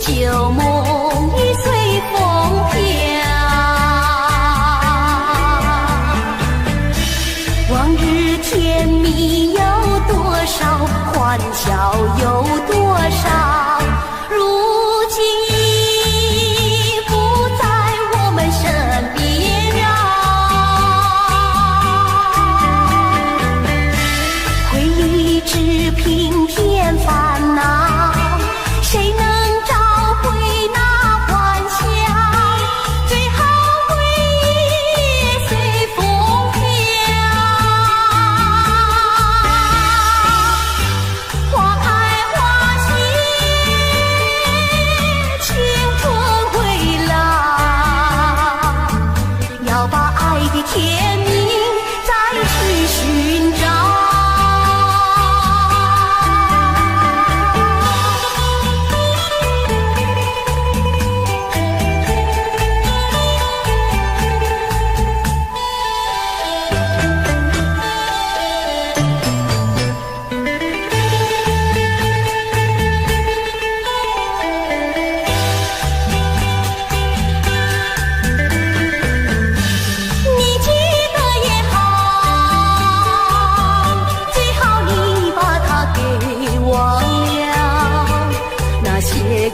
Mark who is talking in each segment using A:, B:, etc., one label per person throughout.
A: 旧梦已随风飘，往日甜蜜有多少，欢笑有多少，如今已不在我们身边啊。回忆只凭添烦恼，谁能天明再去寻找。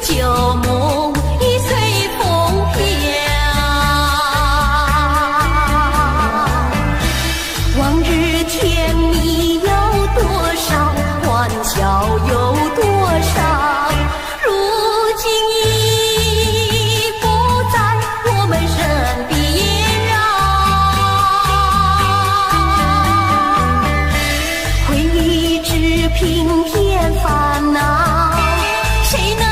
A: 旧梦已随风飘，往日甜蜜有多少，欢笑有多少，如今已不在我们身边啊。回忆只凭添烦恼，谁能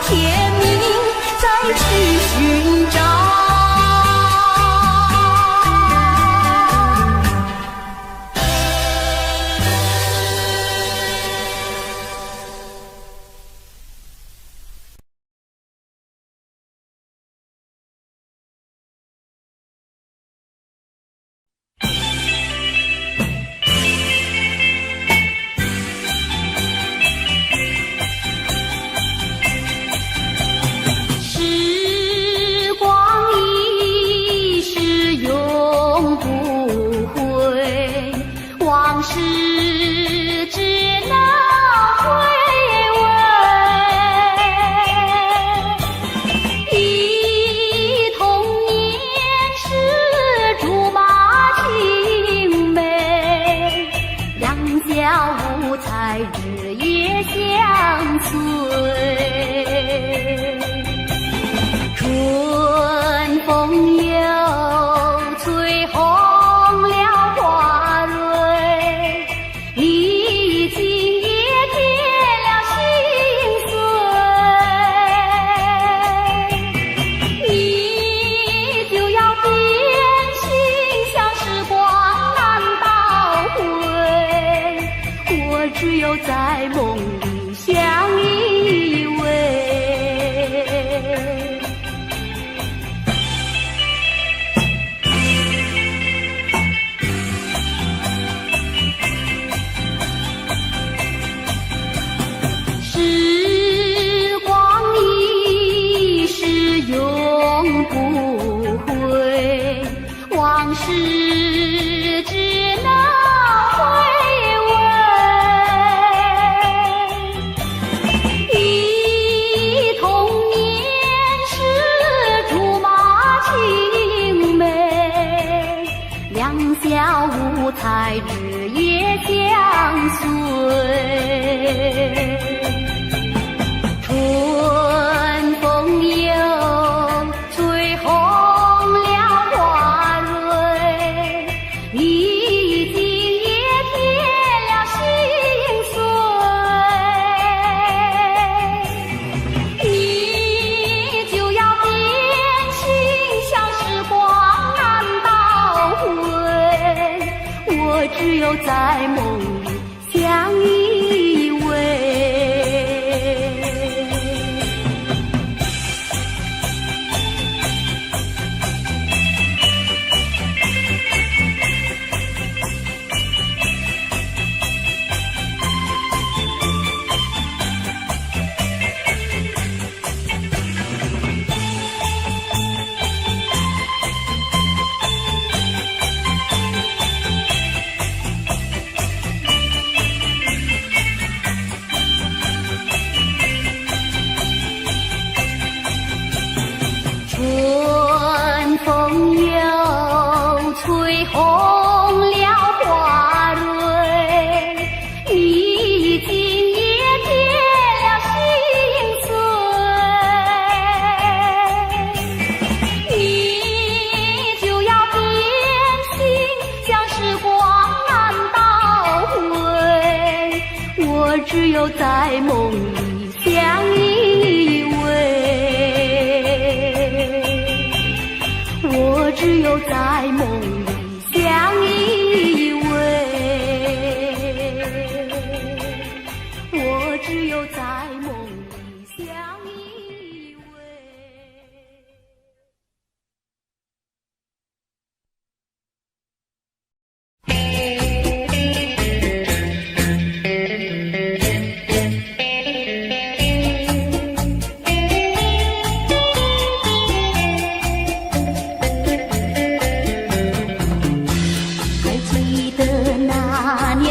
A: 天明再去寻找。往事只能回味，忆童年时竹马青梅，两小无猜日夜相随，春风又吹红只有在梦里相依偎。时光一逝永不回，往事只能小来日夜相随。春风又吹红了花蕊，你今也添了心碎。你就要变心，像时光难倒回，我只有在梦里相依偎。春风又吹红了花蕊，你今也添了心碎。你就要变心，像时光难倒回，我只有在梦里相依偎。我只有在梦里相依偎，我只有在梦里相依偎。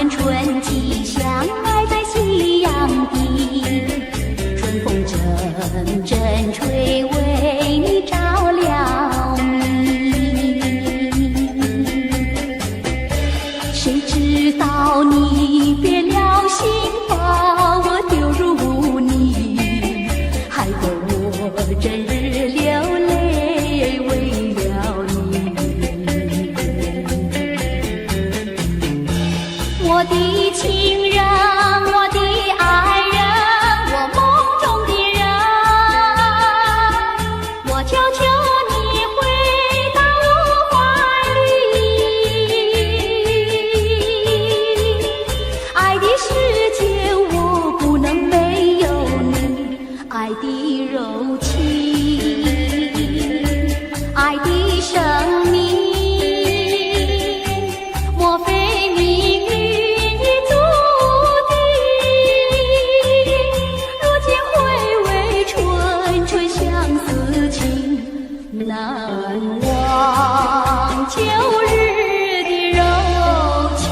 A: 春季相爱在夕阳底，春风阵阵吹，为你照了迷。谁知道你变了心，把我丢入泥，害得我整日流泪为了你。我的情人，我的爱人，我梦中的人，我求求你回到我怀里。爱的世界我不能没有你，爱的柔情，爱的生命，莫非命运难忘旧日的柔情。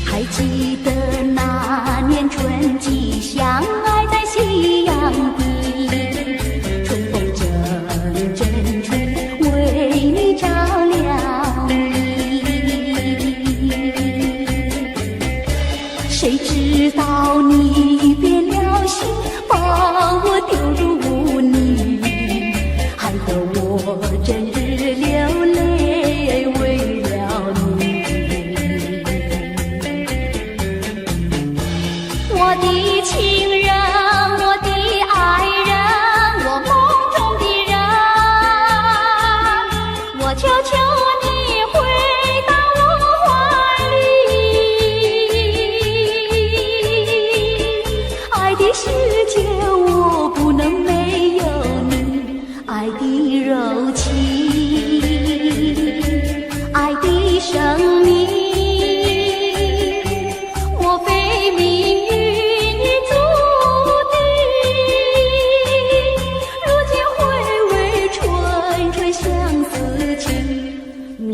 A: 还记得那年春季相爱在夕阳底，谁知道你变了心，把我丢入泥，害得我整日流泪为了你。我的情人，我的爱人，我梦中的人，我求求你回到我怀里。爱的世界我不能没有你，爱的柔情，爱的生命，莫非命运已注定，如今回味纯纯相思情，难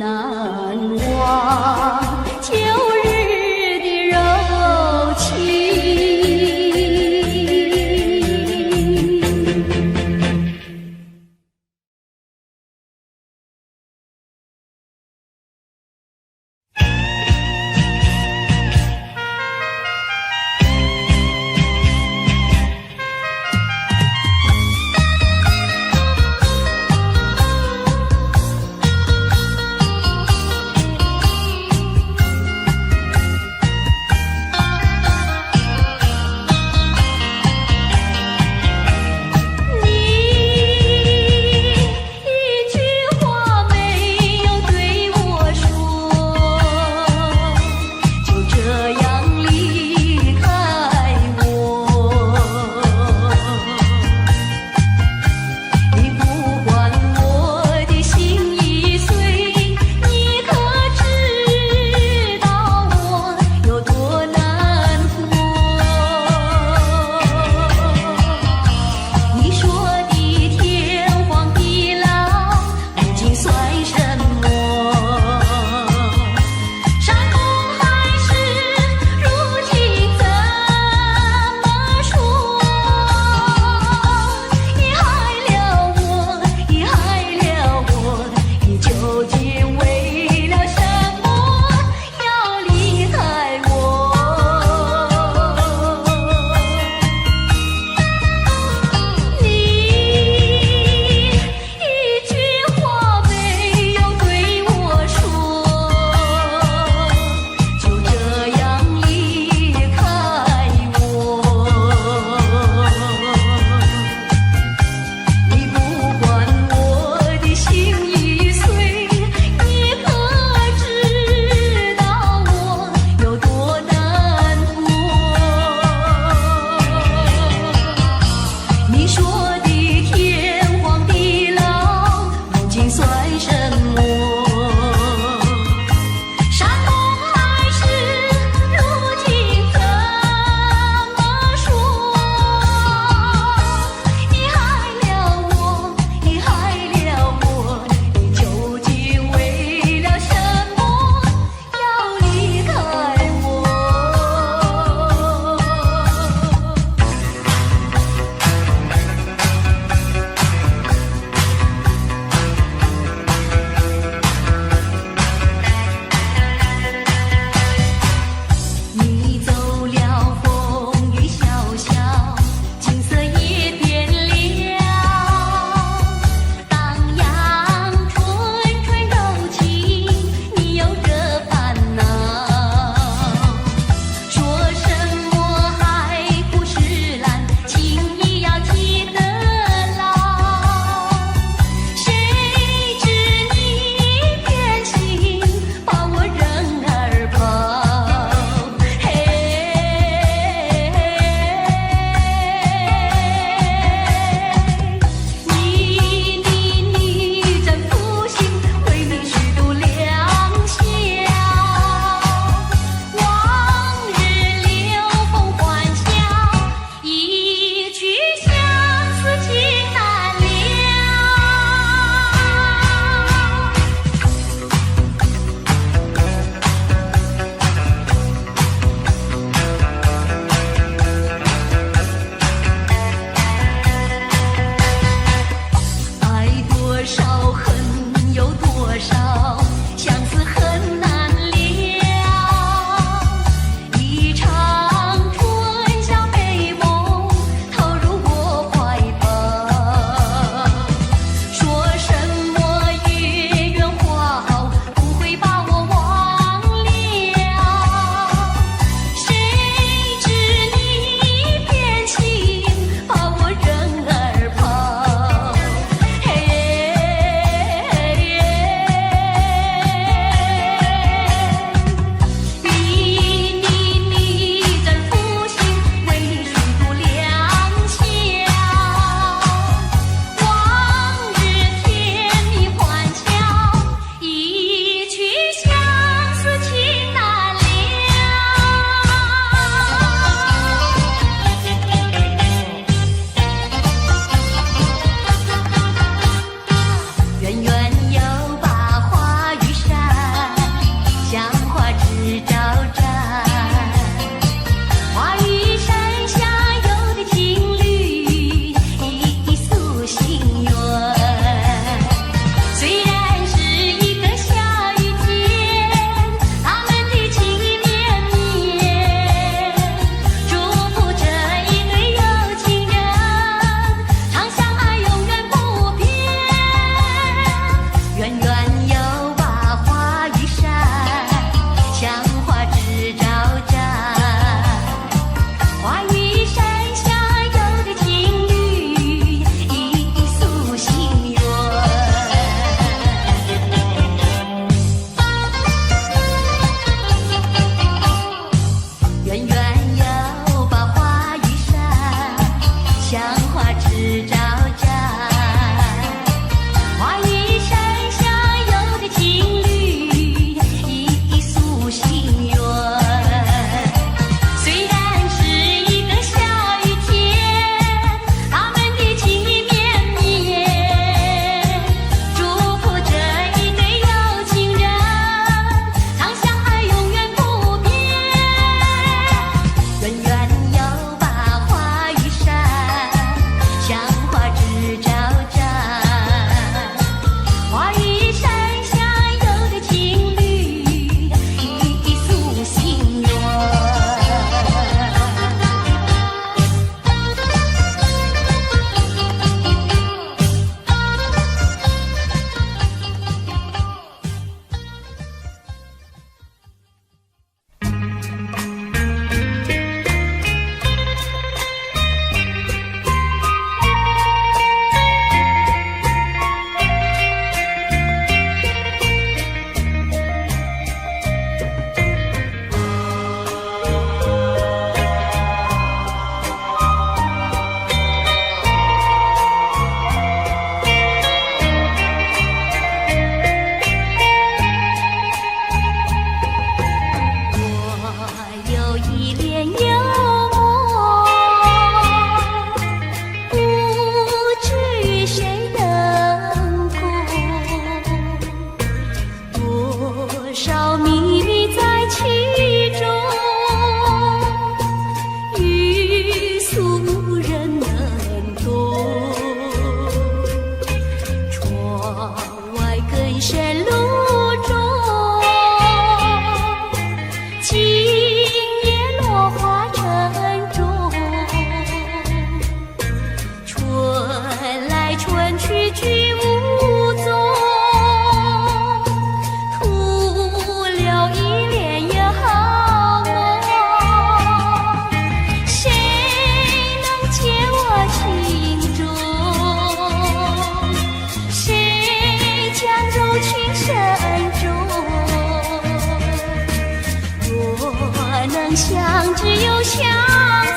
A: 相知又相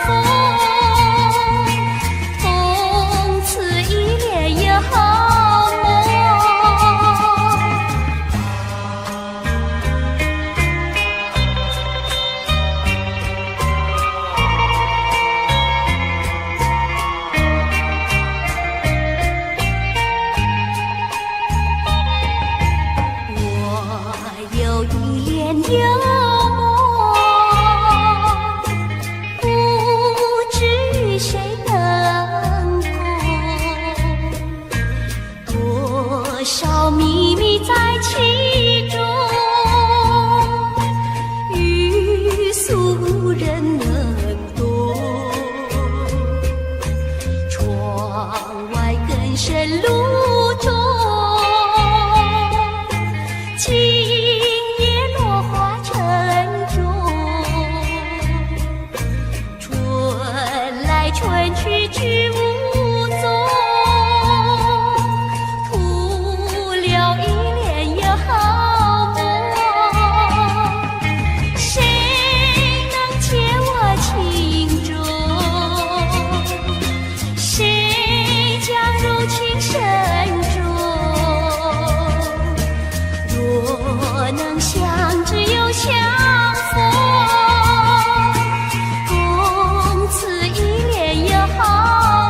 A: 逢，从此一恋也好梦。我有一恋又秘密在其中，与俗人能懂。窗外更深路中，今夜落花沉重。春来春去去无踪。能相知又相逢，从此一恋也好。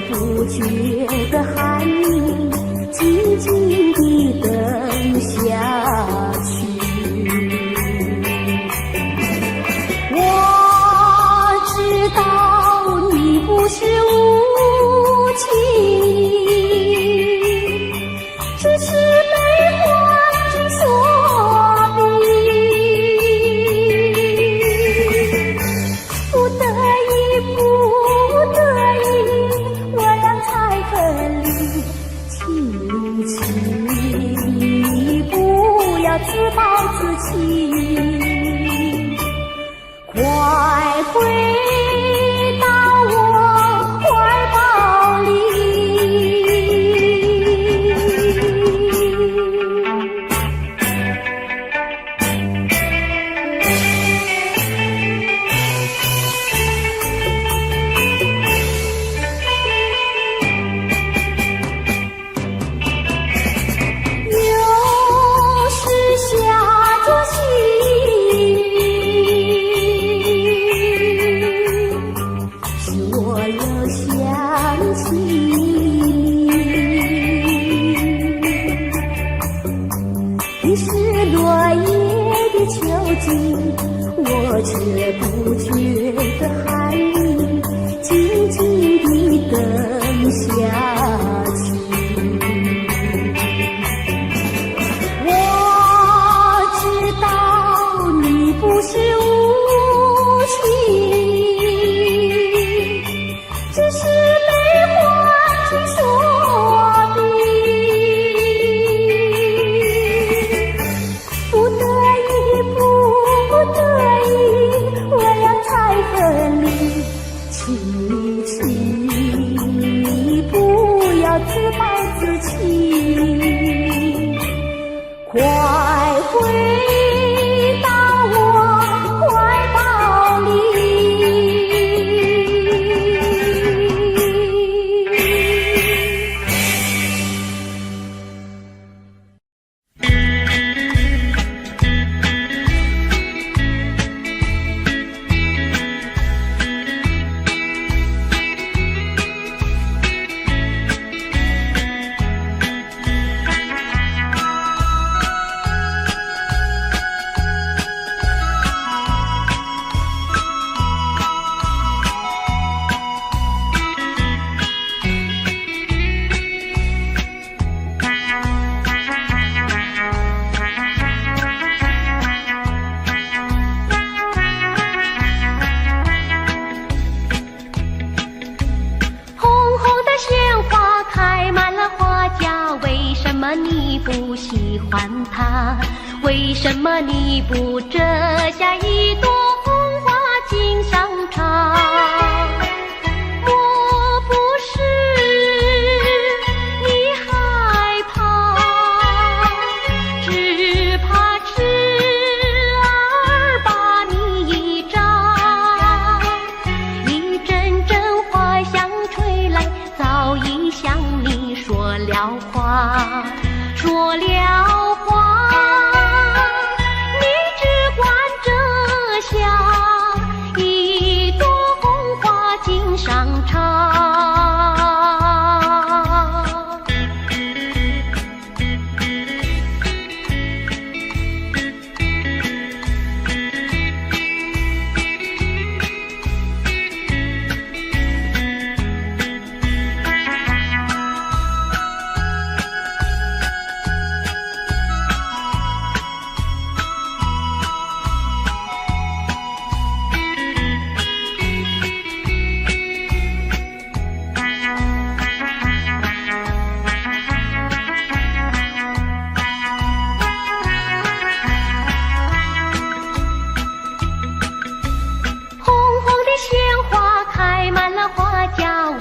A: 不觉的喊你静静地等下去。我知道你不是无情，只是被环境所逼，不得已，不得已，我俩才分离。请你不要自暴自弃，快回到我怀抱里。又是下着细雨，使我又想起你是落叶的秋景，我却不觉得寒意，静静地等下去。我知道你不是无情，只是被环境所逼，不得已，不得已，我俩才分离。请你不要自暴自弃，快回到我怀抱里。你不喜欢它？为什么你不折下一朵红花锦上插？莫不是你害怕，只怕痴儿把你扎。一阵阵花香吹来，早已向你说了话。说了话，你只管折下一朵红花锦上插。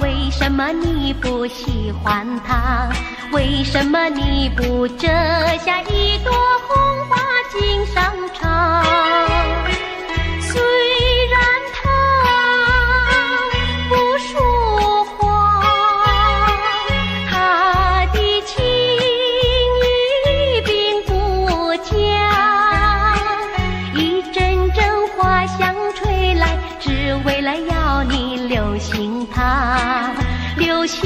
A: 为什么你不喜欢它？为什么你不折下一朵红花锦上插？虽然它不说话，它的情意并不假。一阵阵花香吹来，只为了要你留心它，留心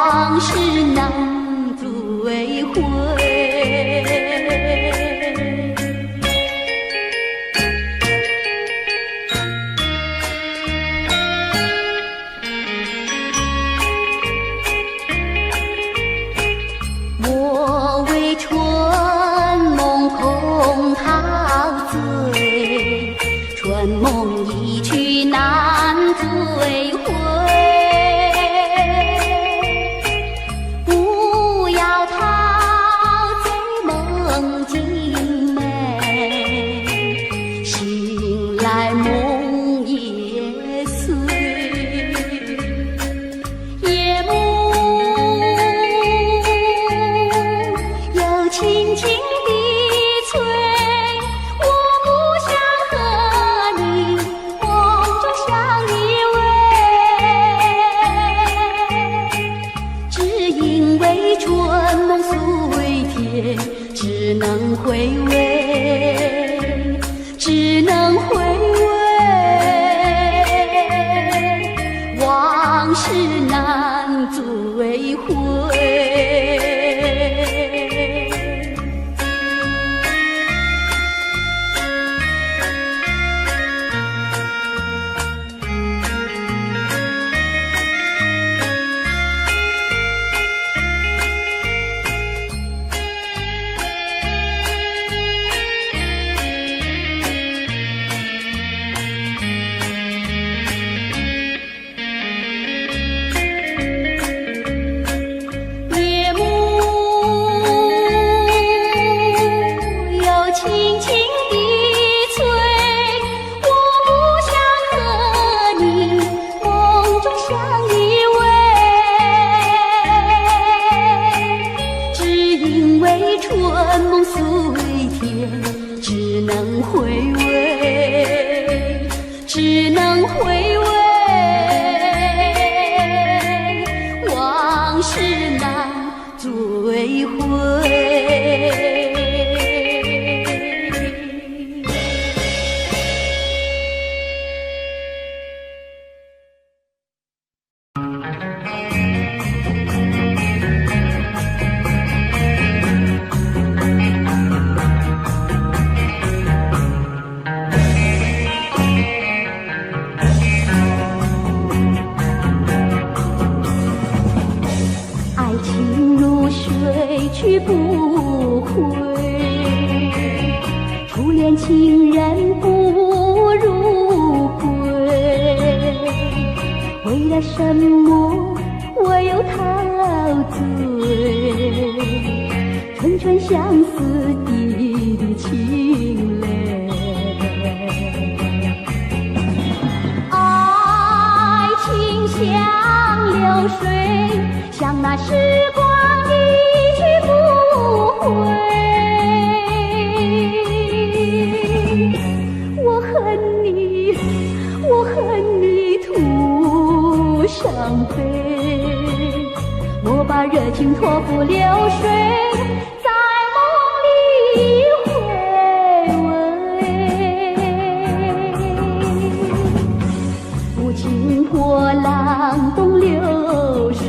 A: 往事难追回。莫为春梦空陶醉，春梦一去难追回。不要陶醉梦境美，醒来梦也碎。夜幕又轻轻地吹，我不想和你梦中相依偎，只因为春梦虽甜，只能回味，只能回味，往事难追回。夜幕又轻轻地吹，我不想和你梦中相依偎，只因为春梦虽甜，只能回味，只能回味，往事难追回。爱情如水去不回，初恋情人不如归。为了什么我又陶醉？春春相思滴滴情泪。爱情像流水，像那时光一去不回。我恨你，我恨你徒伤悲。莫把热情托付流水，在梦里回味。不经波浪东流水，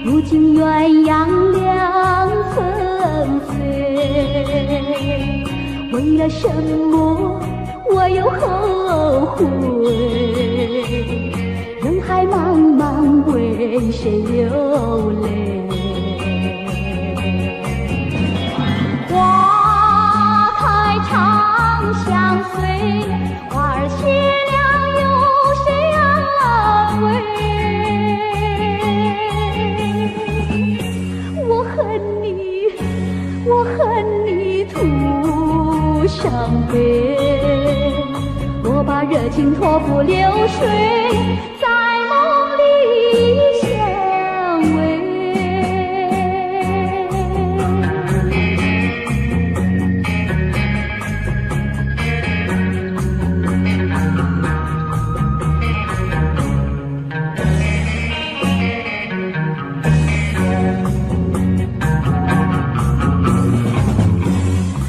A: 如今鸳鸯两纷飞。为了什么我又后悔？人海茫茫，为谁流泪？花开长相随，花儿谢了有谁安慰？我恨你，我恨你徒伤悲。我把热情托付流水，在梦里相偎。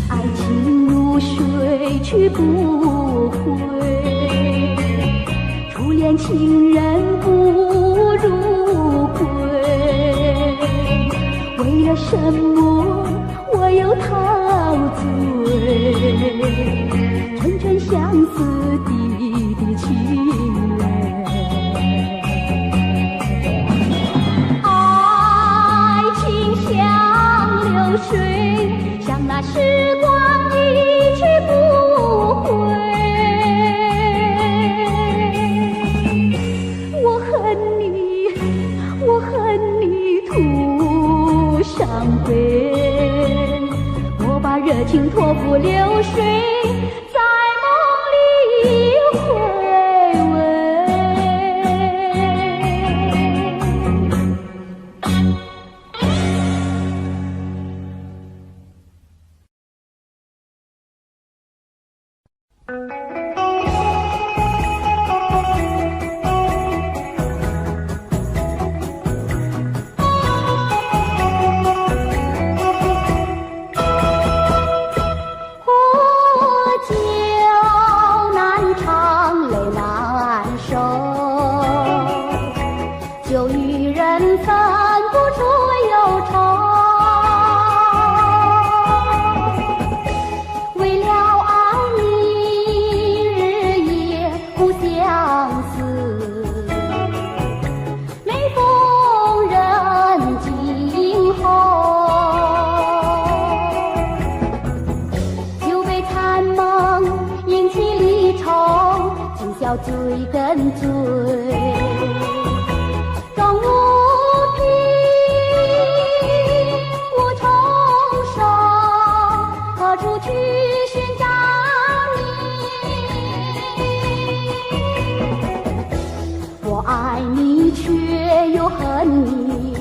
A: 爱情如水去不回，初恋情了什么，我又陶醉？纯纯相思的情人，爱情像流水，像那时光一去不回。我恨你，我恨你徒伤悲，我把热情托付流水，在梦里回味。酒与人分不出忧愁，为了爱你日夜苦相思，每逢人静候，酒杯残梦引起离愁，今宵醉更醉。爱你却又恨你，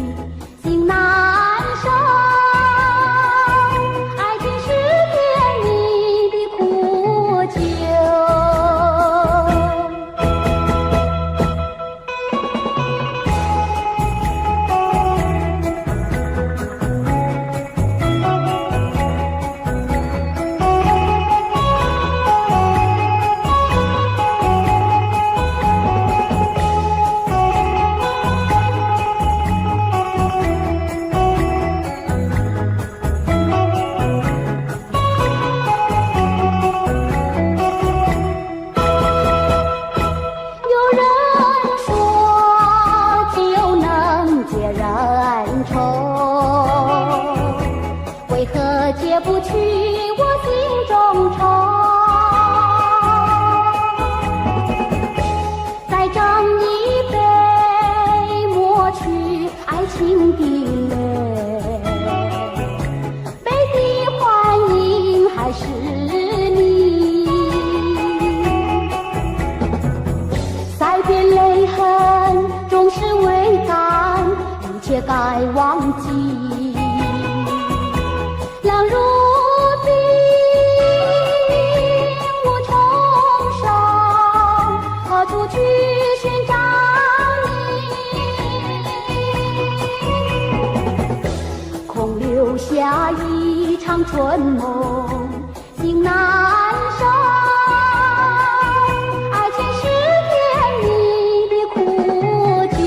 A: 心难受。爱情是甜蜜的苦酒。为何解不去我心中愁？再斟一杯，抹去爱情的泪。杯底幻影还是你，再别泪痕终是未干，一切该忘记。冷如冰，无从伤，何处去寻找你？空留下一场春梦，心难收。爱情是甜蜜的苦酒。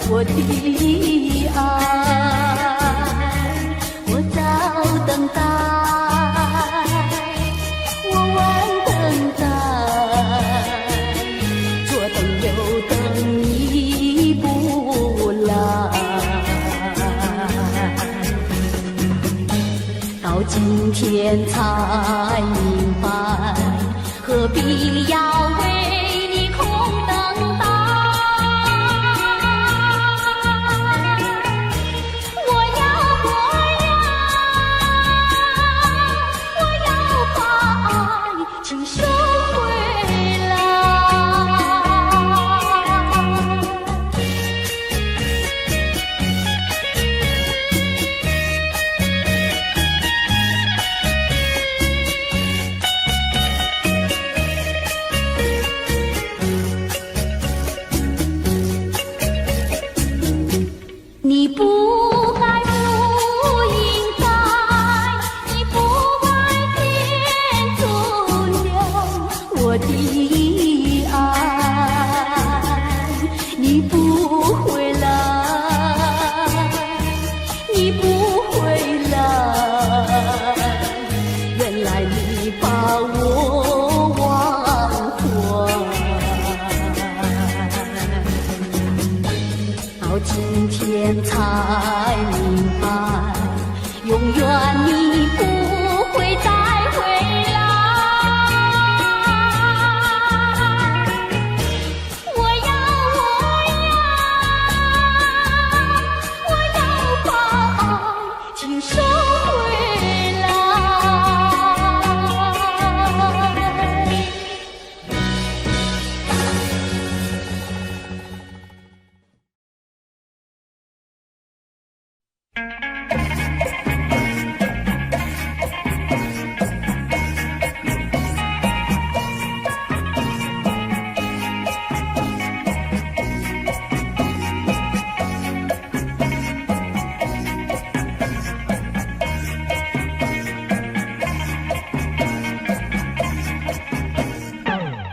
A: 我的爱，我早等待，我晚等待，左等右等你不来，到今天才明白，何必要为把我忘怀。到今天才明白，永远你不会再回来。我要把爱情收回来。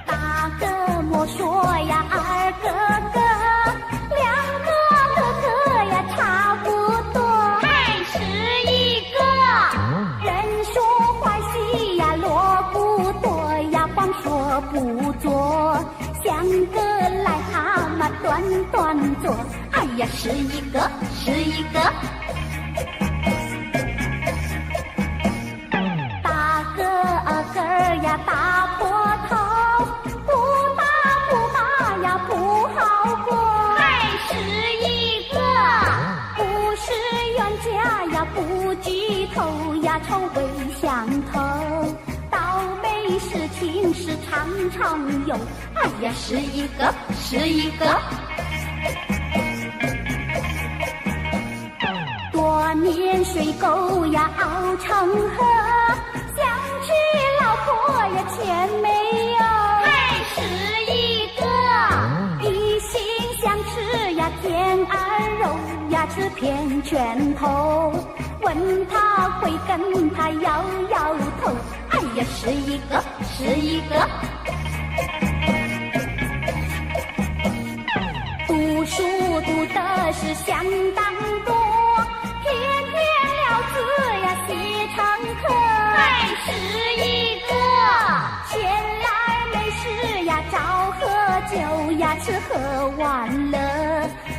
A: 大哥莫说呀，二哥哥，两个哥哥呀差不多，还是一个。人说欢喜呀萝卜多呀，光说不做，像个癞蛤蟆端端坐。哎呀，是一个是一个。大个个呀大坡头，不打不骂呀不好过，还是一个。不是冤家呀不聚头呀，臭味相投，倒霉事情是常常有。哎呀，是一个是一个。多年水沟呀熬成河，想娶老婆呀钱没有，还是一个。一心想吃呀天鹅肉呀，吃遍拳头，问他会跟他摇摇头。哎呀，是一个是一个。读书读的是相当多，天天了字呀写成课，还是一个。闲来没事呀找喝酒呀，吃喝玩乐，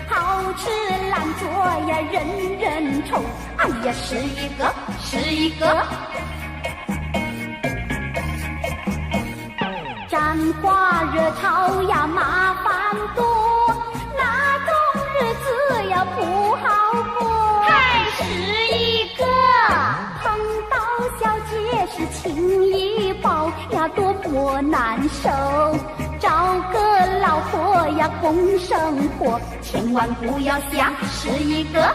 A: 好吃懒做呀人人愁。哎呀，是一个是一个。沾花惹草呀麻烦多，那种日子呀不好过，还是一个。碰到小姐是情一包呀，多么难受。找个老婆呀共生活，千万不要想是一个。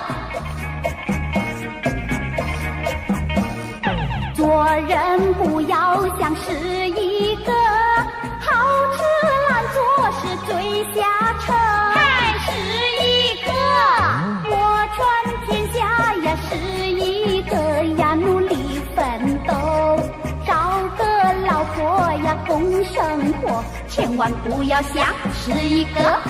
A: 做人不要想是一个，好吃懒做是最下策，还是一个。我传天下呀是一个呀，努力奋斗，找个老婆呀共生活，千万不要想是一个。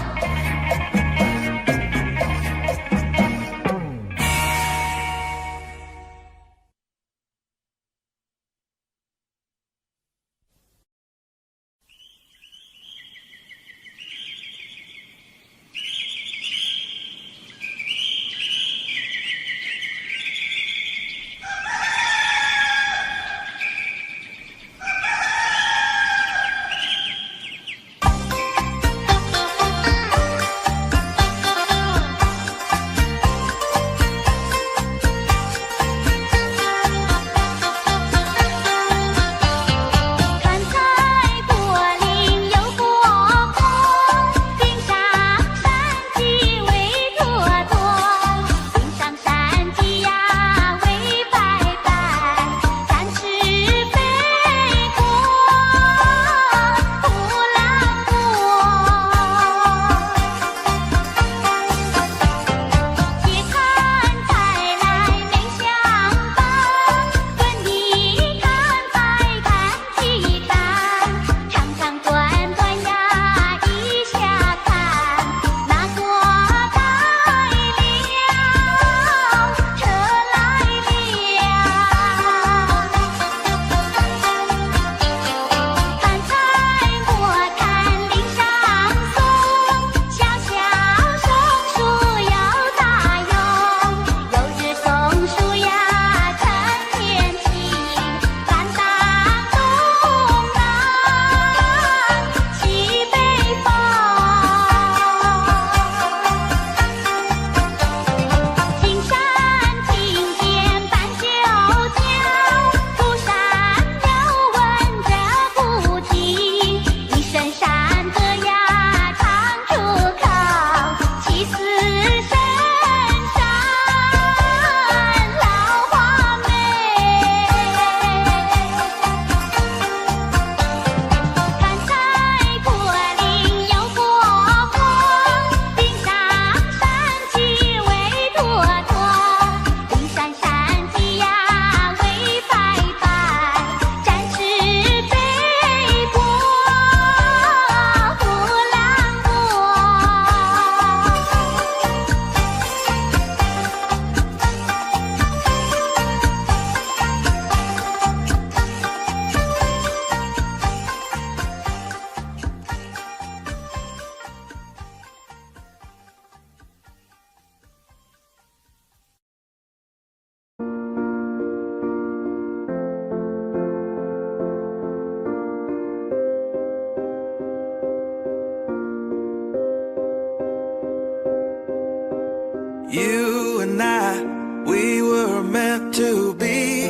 B: You and I, we were meant to be.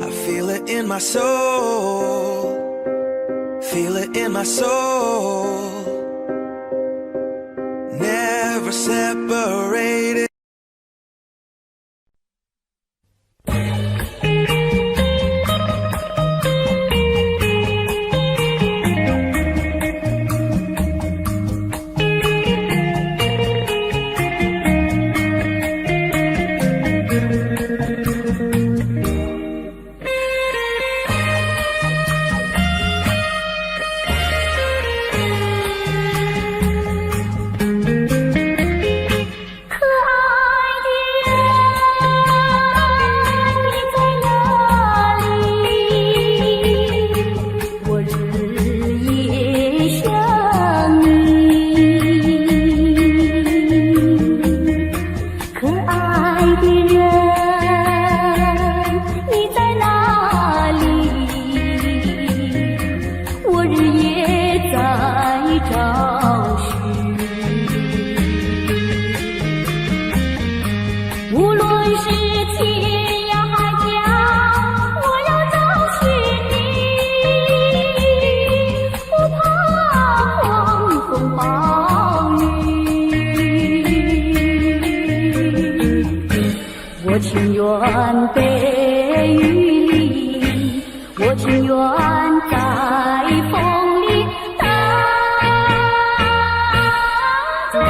B: I feel it in my soul, feel it in my soul. Never separated.
A: 情愿被雨淋，我情愿在风里等着你。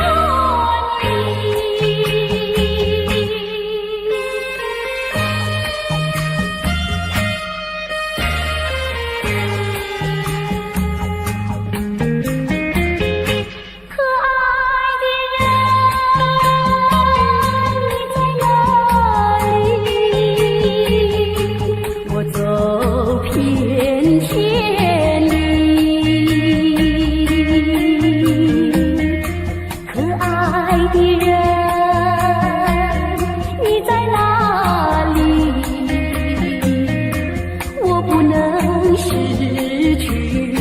A: 可爱的人，你在哪里？我走遍千里。可爱的人，你在哪里？我不能失去你。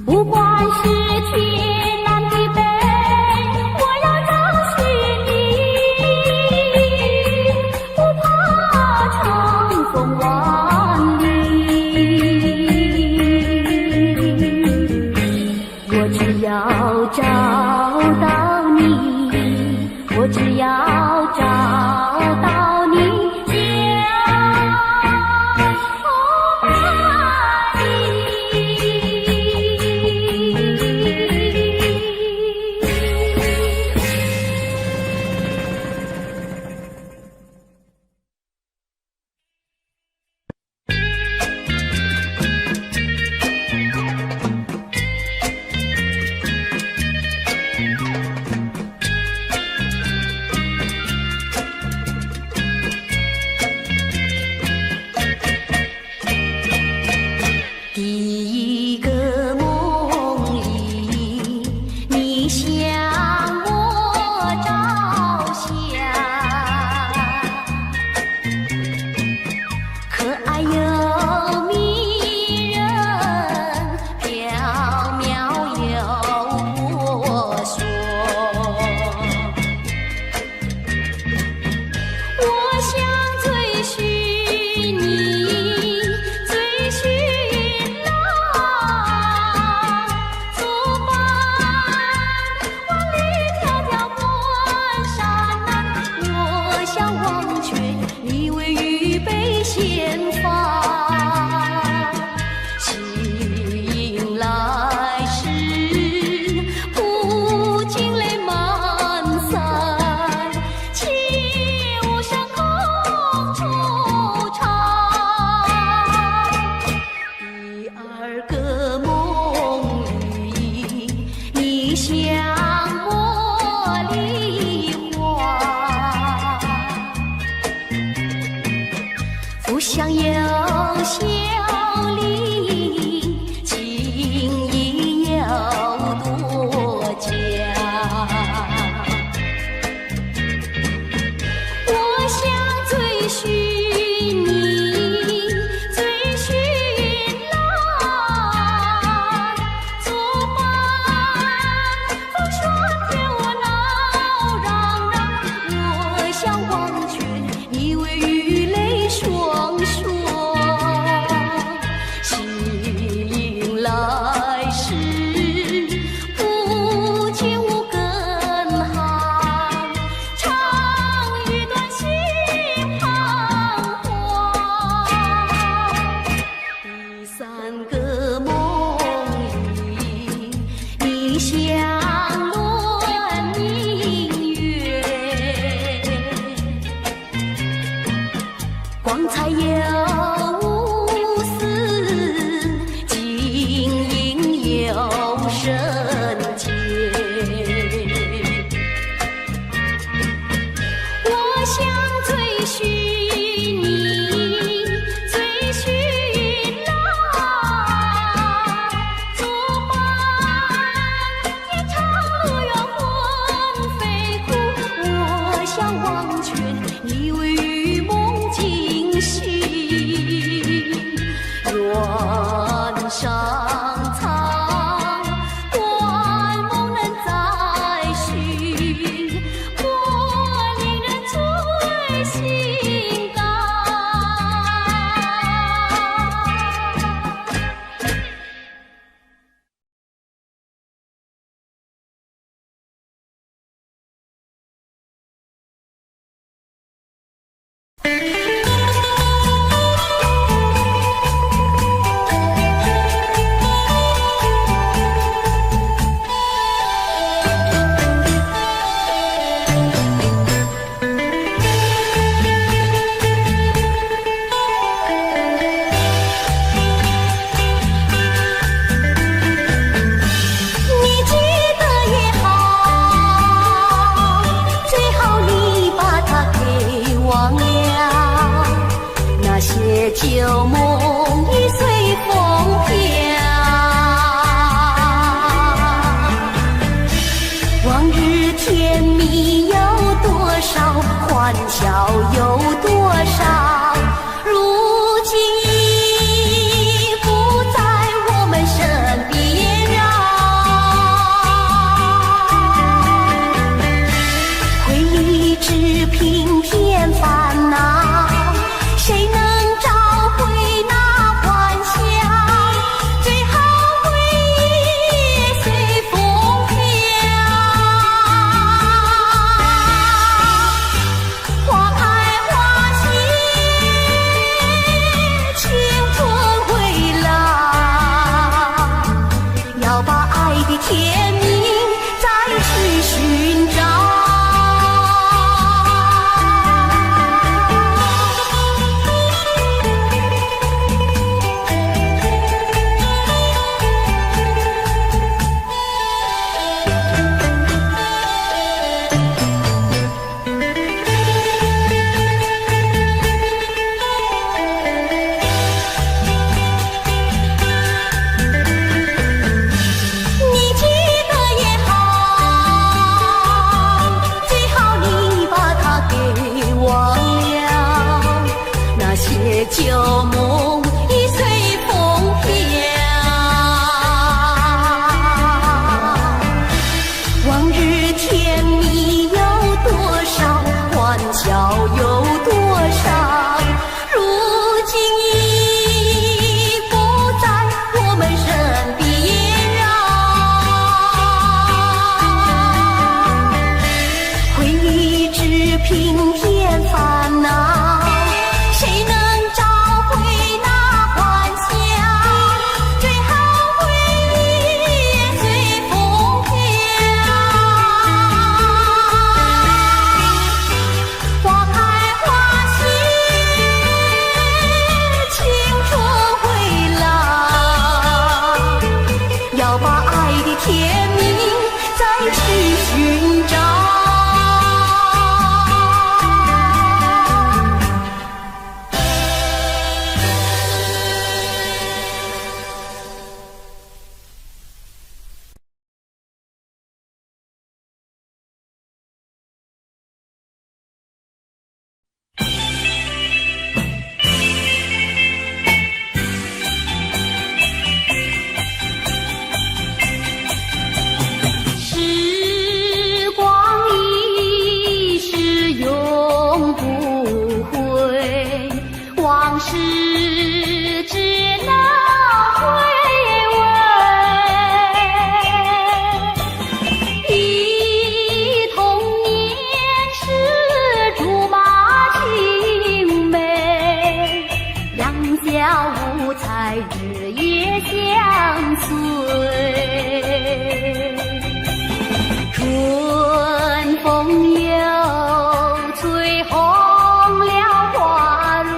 A: 不管是天南地北，我要找寻你，不怕长风万里。我只要找到你，我只要找到你，相爱第一个梦里，你向我照相，可爱又迷人，缥缈又婆娑。我想追寻你，追寻那作伴，万里迢迢关山南。我向黄泉，你为预备鲜花，醒来时不禁泪满腮，切勿伤空惆怅。第二个梦里，你向茉莉花，不想有笑里，情意有多假。我想追寻你，追寻那作伴。光彩又似，晶莹又圣洁。我想追寻你，追寻那作伴一场路远魂飞苦。我想忘却你为与梦惊醒，愿上苍观梦能再续，我令人醉心肝。你记得也好，最好你把它给忘了，那些旧梦已随风飘。往日甜蜜有多少，欢笑有多少，如今已不在我们身边啊。回忆只平添烦恼，谁能找回那欢笑？最好回忆也随风飘。花开花谢，青春回来，要把爱的甜蜜再去寻找。你记得也好，最好你把它给忘了，那些旧梦已随风飘。往日甜蜜有多少，欢笑有多少，如今已不在我们身边啊。回忆只平添烦恼，谁能找回那欢笑？最好回忆也随风飘。花开花谢，青春回来，要把爱的甜蜜再去寻找。时光一逝永不回，往事只能回味。忆童年时竹马青梅，两小无猜日夜相随。春风又吹红了花蕊，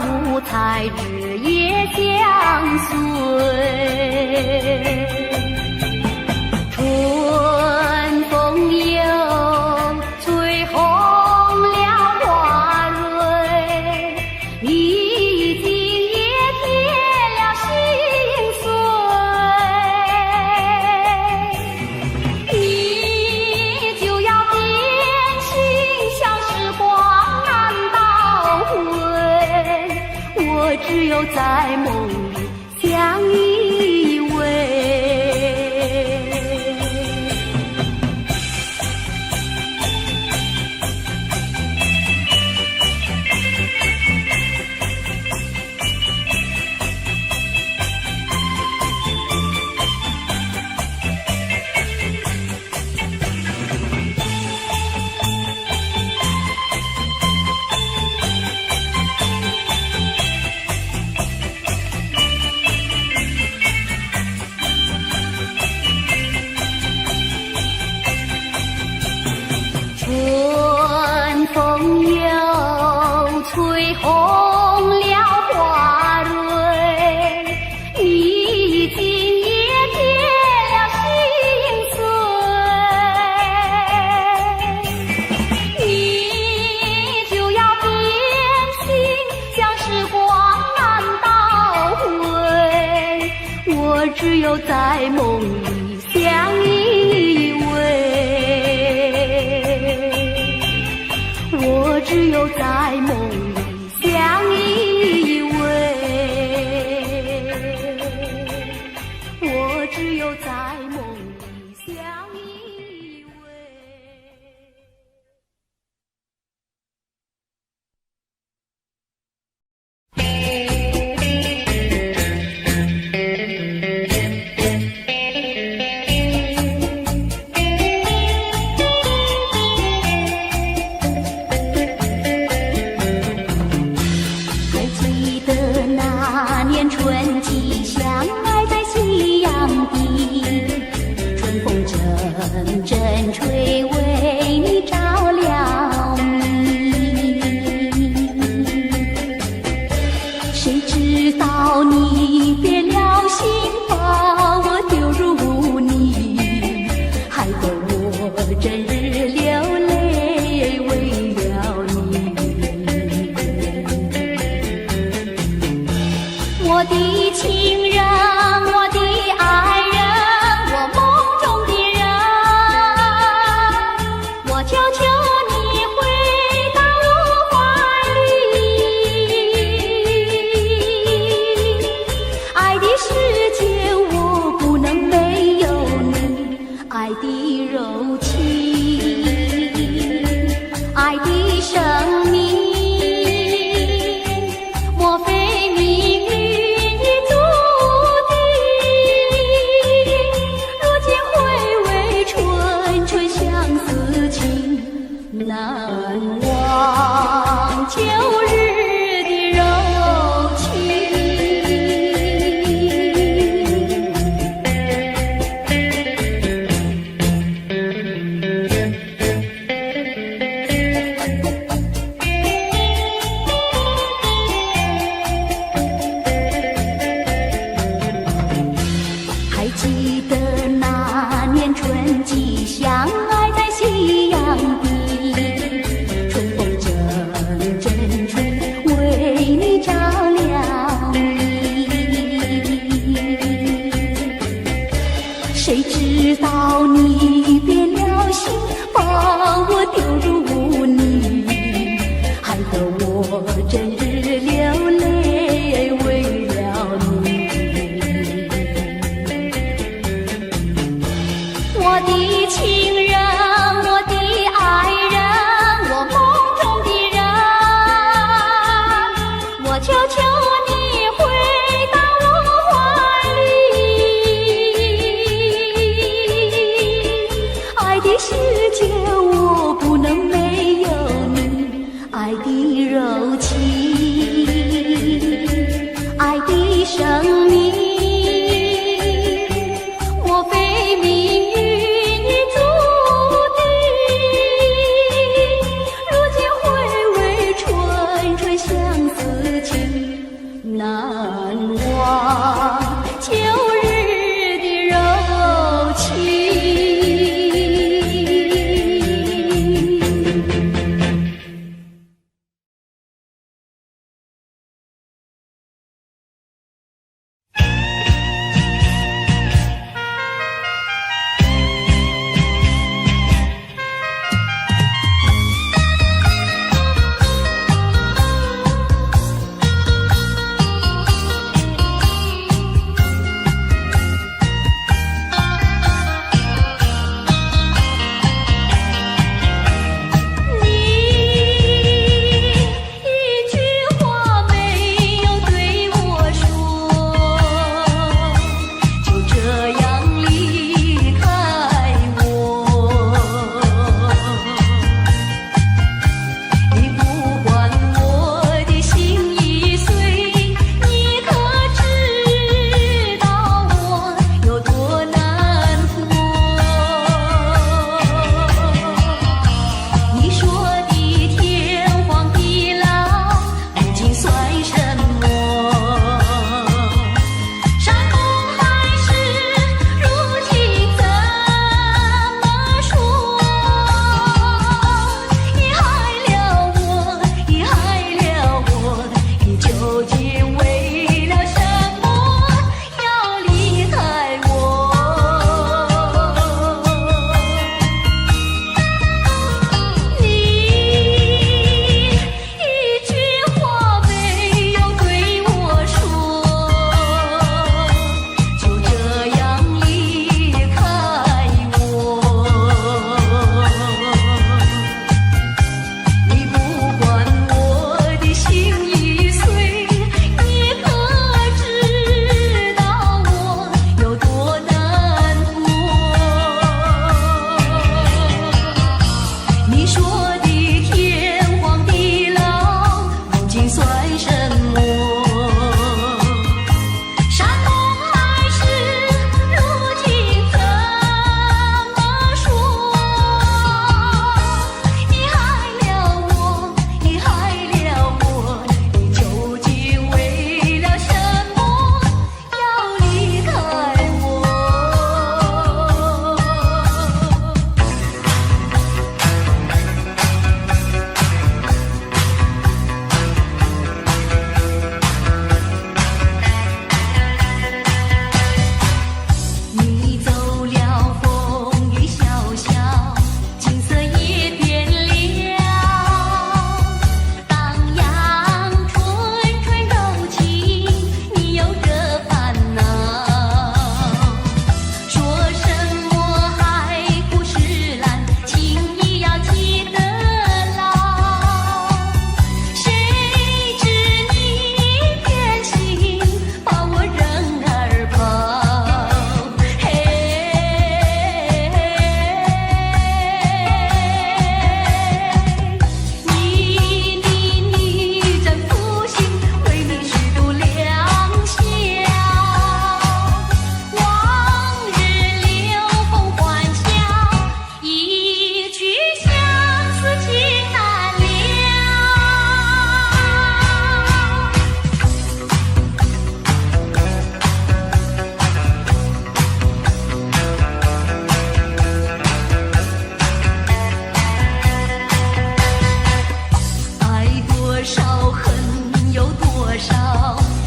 A: 五彩，日夜相随。春风又吹红了花蕊，你今也添了心碎。你就要变心，像时光难倒回，我只有在梦里相依偎。春风又吹红了花蕊，你今也添了心碎。你就要变心，像时光难倒回，我只有在梦里相依偎。我只有在梦里相依偎，我只有在梦里相依偎。春季相爱在夕阳底，春风阵阵吹，为你照了迷。谁知道你变了心，把我丢入污泥，害得我整日流泪为了你。我的情人，我的爱人，我梦中的人，我求求你回到我怀里。爱的世界我不能没有你，爱的柔情，爱的生命，莫非命运难忘旧日的柔情。还记得那年春季相爱在夕阳底，谁知道你变了心，把我丢入污泥，害得我整日流泪为了你。我的情人，我的爱人，我梦中的人，我求求你回到我怀里。爱的世界我不能没有你，爱的柔情，爱的生命，莫非命运已注定，如今回味春春相思情。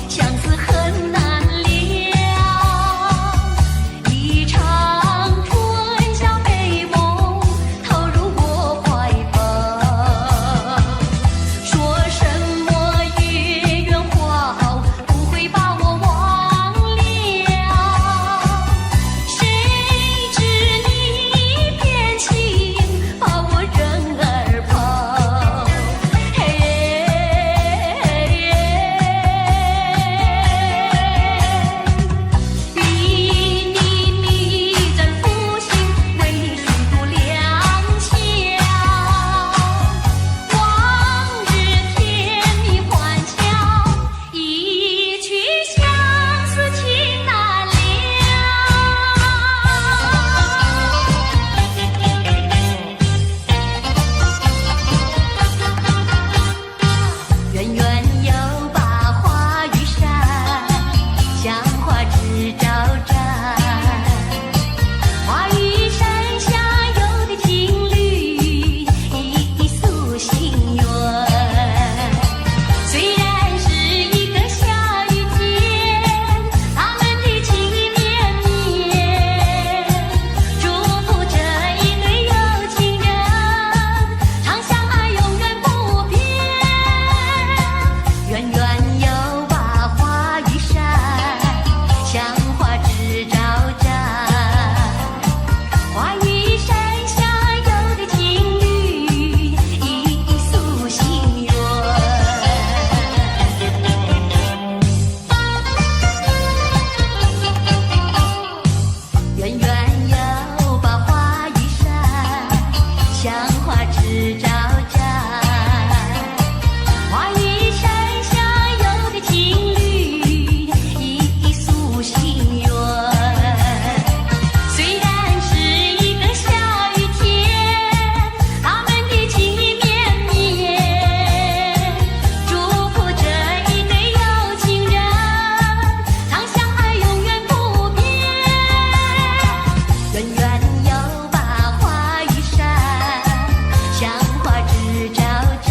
A: 相思恨难了。一场春宵美梦投入我怀抱，说什么月圆花好，不会把我忘了。谁知你一片情，把我人儿抛。与你在负心，为你虚度良宵。往日甜蜜欢笑，一去相思情难了。远远又把花雨伞，像花枝招展。花雨伞下有的情侣，一诉心愿。虽然是一个下雨天，他们的情意绵绵，祝福这一对有情人，长相爱永远不变。远远又把花雨伞，像花枝招展。花雨伞下有的情侣，一诉心愿。远远又把花雨伞，像花枝招展。花雨伞下有的情侣，一诉心愿。虽然是一个下雨天，他们的情意绵绵，祝福这一对有情人，长相爱永远不变。远远又把花雨伞，像花枝招展。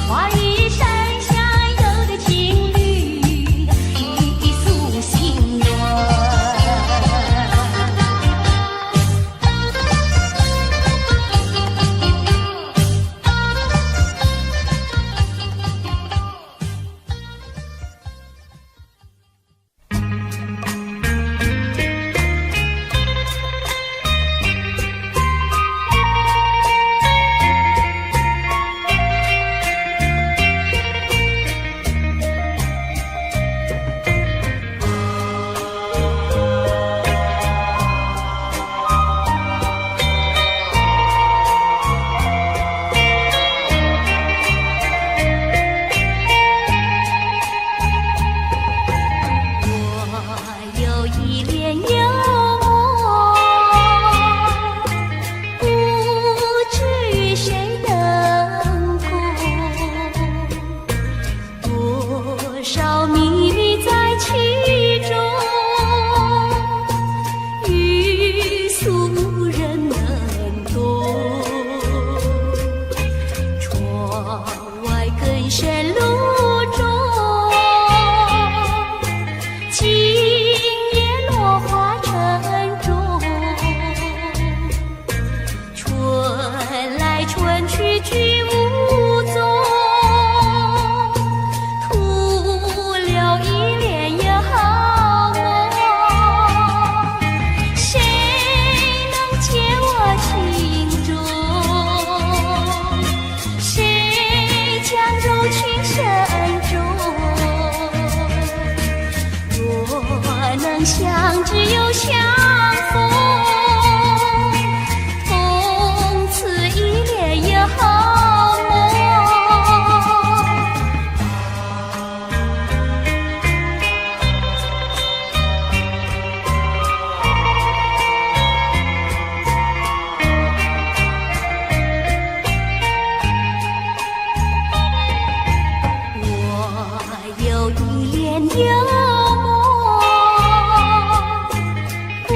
A: 花雨伞下有的情侣，一诉心愿。我有一帘幽梦，不知与谁能共，多少秘密在其中，欲诉人能懂。窗外更深路中，今夜落花沉重。春来春去去无踪，徒留一帘幽梦。谁能解我情中？谁将柔情深重？若能相知又相逢，共此一帘幽梦。我有一帘幽梦，不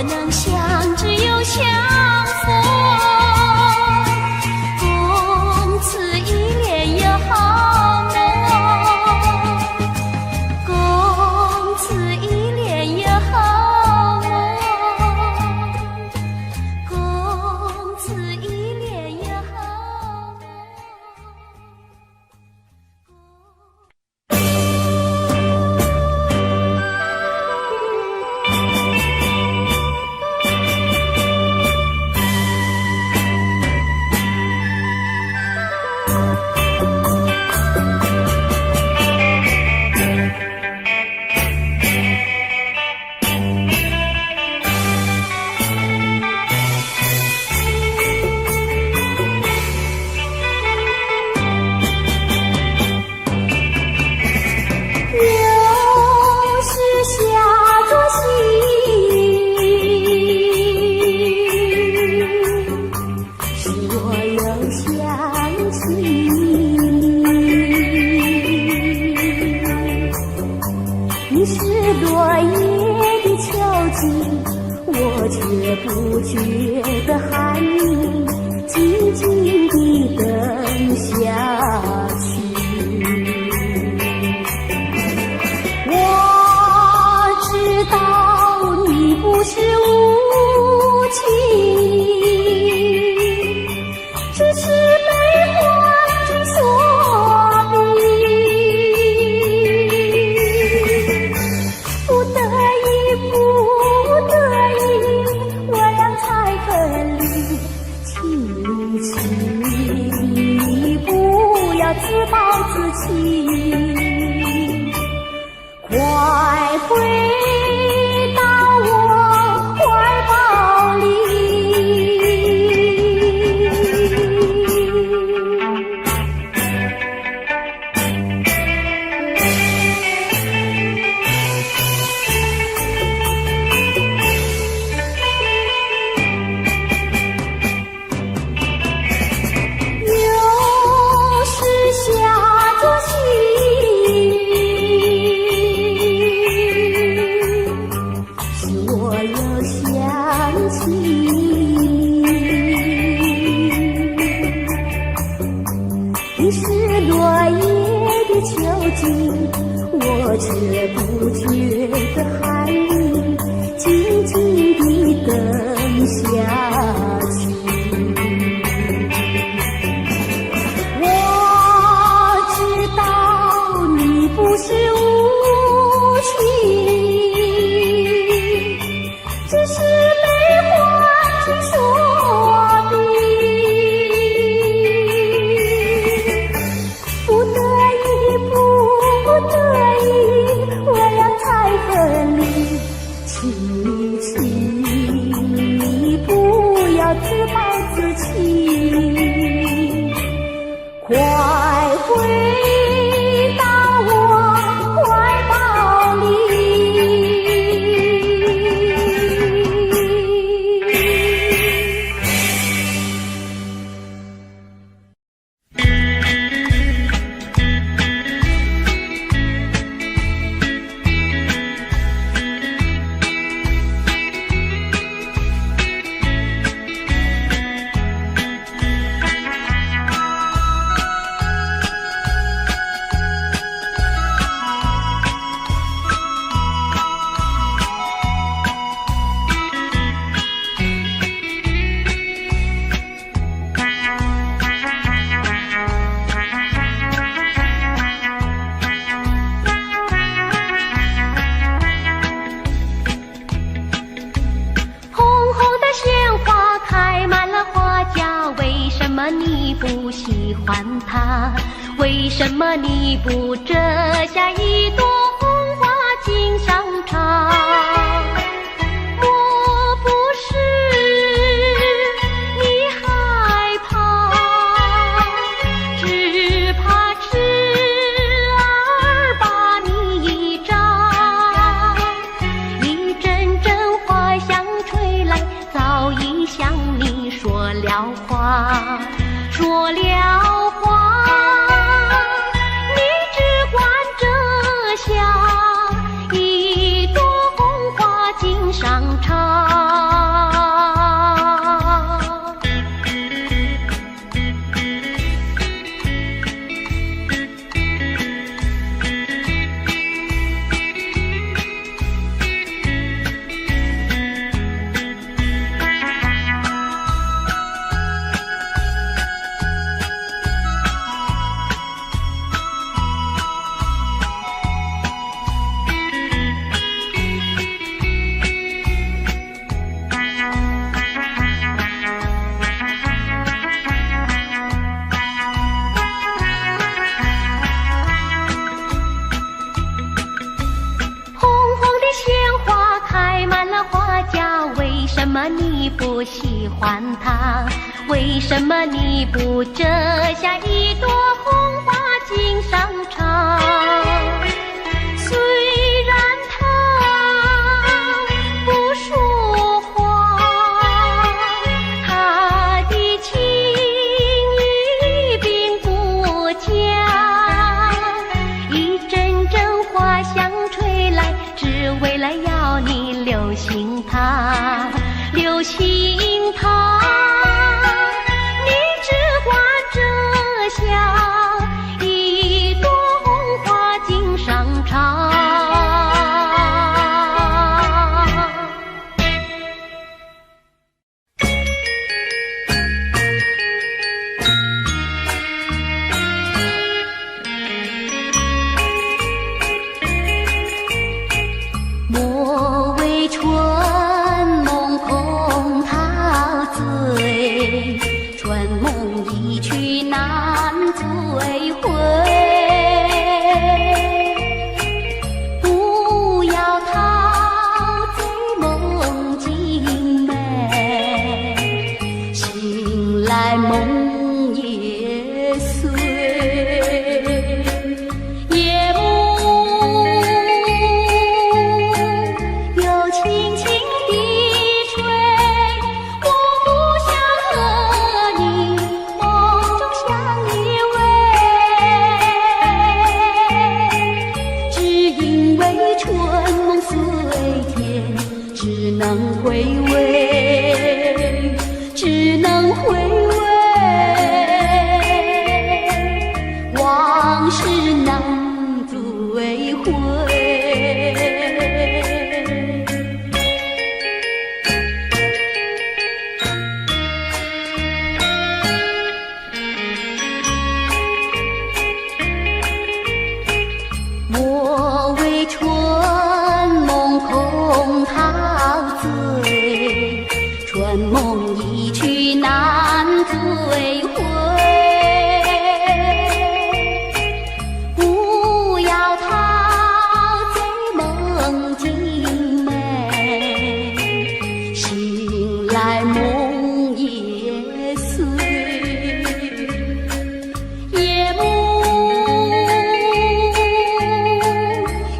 A: 能想，只有相逢。共此一帘有好梦，共此一帘有好梦，共此一帘有好梦。你是落叶的秋季，我却不觉得寒意，静静地等下去。我知道你不是无情，只是悲欢之所逼。不得已，我俩才分离。请你不要自暴自弃，快回到我怀抱里。你是落叶的秋季，我却不觉得寒意，静静地等下去。我知道你不是无情，只是悲欢之所逼。我俩才分离，请你不要自暴自弃，快回到我怀抱里。你不喜欢它？为什么你不折下一朵红花锦上插？莫不是你害怕，只怕痴儿把你扎。一阵阵花香吹来，早已向你说了话。说了话，你只管着笑。什么你不喜欢他？为什么你不折下一朵红花锦上插？虽然他不说话，他的情意并不假，一阵阵花香吹来，只为了要你留心他，留心他。你只管折下一朵红花锦上插。莫为春梦空陶醉，春梦一去难追回。不要陶醉梦境美，醒来梦也碎。夜幕又轻轻地吹，我不想和你梦中相依偎，只因为春梦虽甜，只能回味，只能回味，往事难追回。莫为春梦空陶醉，春梦一去难追回。不要陶醉梦境美，醒来梦也碎。夜幕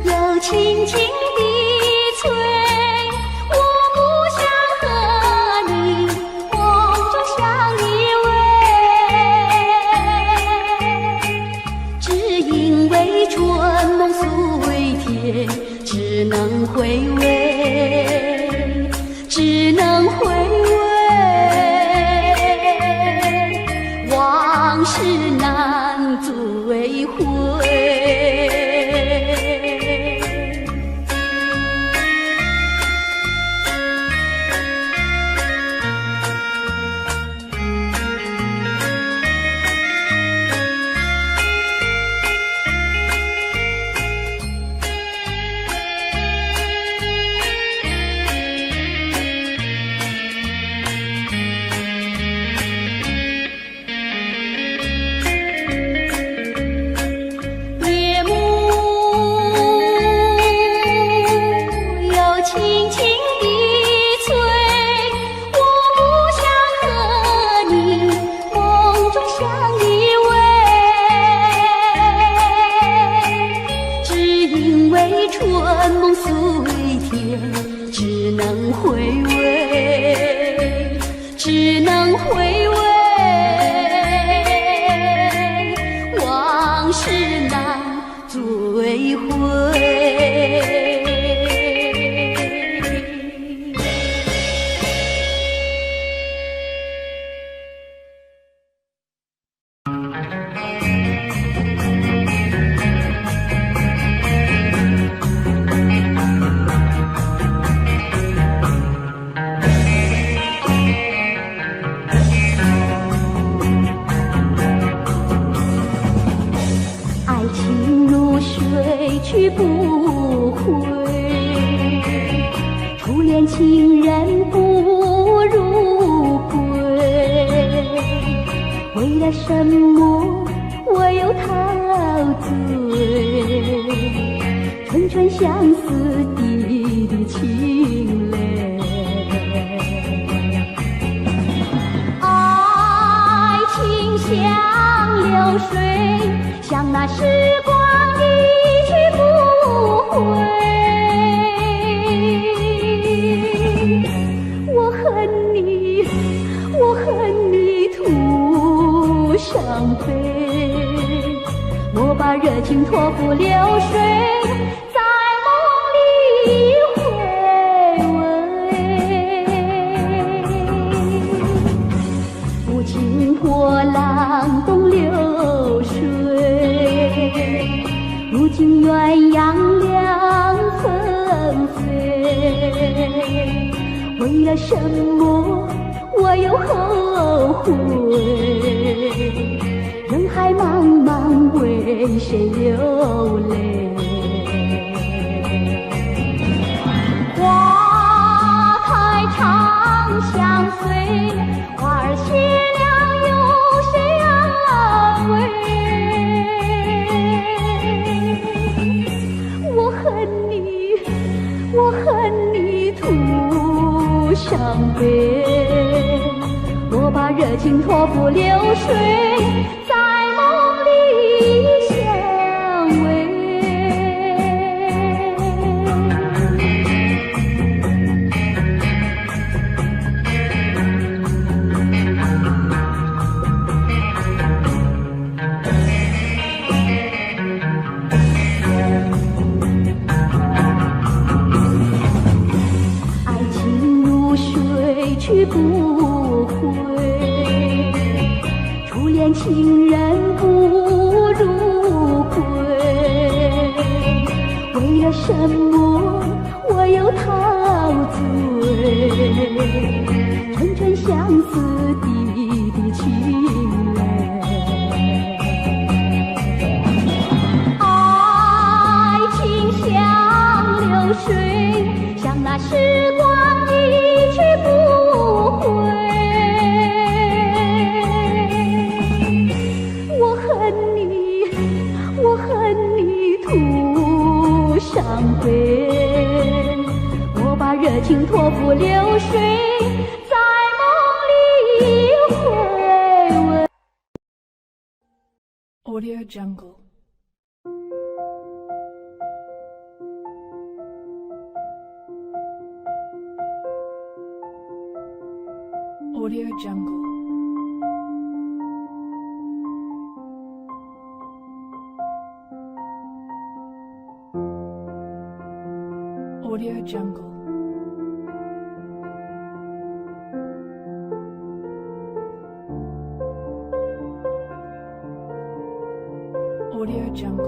A: 又轻轻地吹，我不想和你梦中相依偎，只因为春梦虽甜，只能回味，只能回味，往事难追回。夜幕又轻轻地吹，我不想和你梦中相依偎，只因为春梦虽甜，只能回味，只能回味，往事难追回。爱情如水去不回，初恋情人不如归。为了什么我又陶醉？春春相思滴滴情泪。热情托付流水，在梦里回味。无情波浪东流水，如今鸳鸯两纷飞。为了什么我又后悔？人海茫茫，为谁流泪？花开长相随，花儿谢了有谁安慰？我恨你，我恨你徒伤悲。我把热情托付流水，在梦里相偎。爱情如水去不回，初恋情人不如归。为了什么我又陶醉？纯纯相思滴滴情泪。爱情像流水，像那时光一去不回。我恨你，我恨你徒伤悲。我把热情托付流水，在梦里回味。
C: Audio Jungle. Audio Jungle. Audio Jungle. Audio Jungle.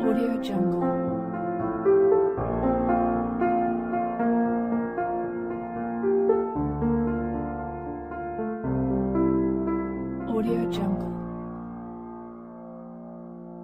C: Audio Jungle. Audio Jungle. Audio Jungle.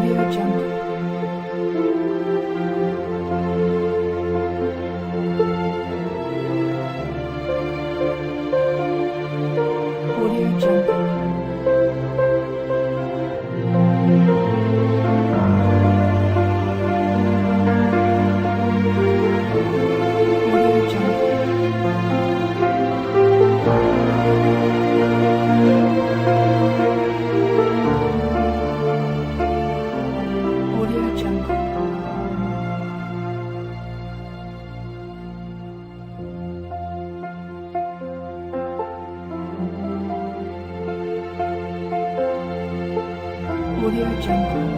C: Audio Jungle. Audio Jungle. Audio Jungle. Audio Jungle.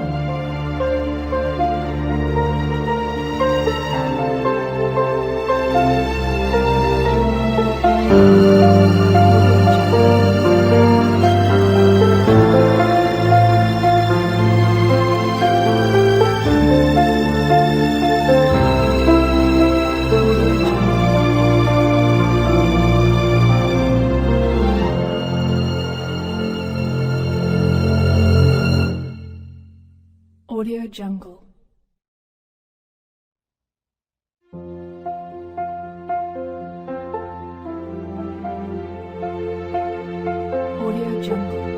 C: Audio Jungle. Audio Jungle. Audio Jungle.